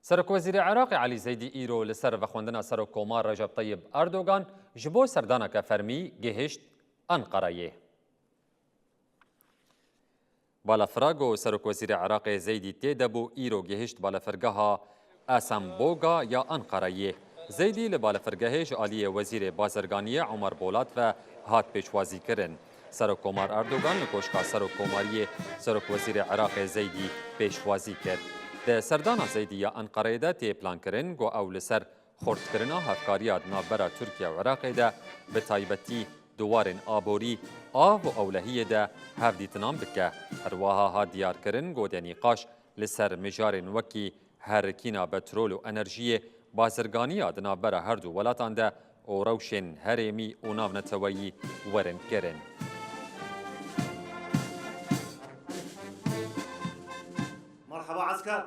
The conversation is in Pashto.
سرک وزیر عراق علی زیدی ایرو لسر وخوندنا سرک کومار رجب طیب اردوغان جبو سردانا که فرمی گهشت انقره. بالافراغو سرک وزیر عراق زیدی تیدبو ایرو گهشت بالافرگاها اسمبوگا یا انقره. زیدی لبالافرگاهش علی وزیر بازرگانی عمر بولات و هات پیشوازی کرن. سرک کومار اردوغان لکوشکا سرک کوماری سرک وزیر عراق زیدی پیشوازی کرد. د سردانا زیدی یا انقره ده تی پلان کرن گو او لسر خورد کرنا هفکاریا نابرا ترکیه و عراق ده به تایبتی دوارن آبوری آو و اولهیه ده هفدیتنام بکه. هرواها ها دیار کرن گو ده نیقاش لسر مجارن وکی هرکینا بترول و انرژی بازرگانی آدنا برا هر دو ولاتان ده او روشن هرمی و ناونتوایی ورن کرن. مرحبا عسكر.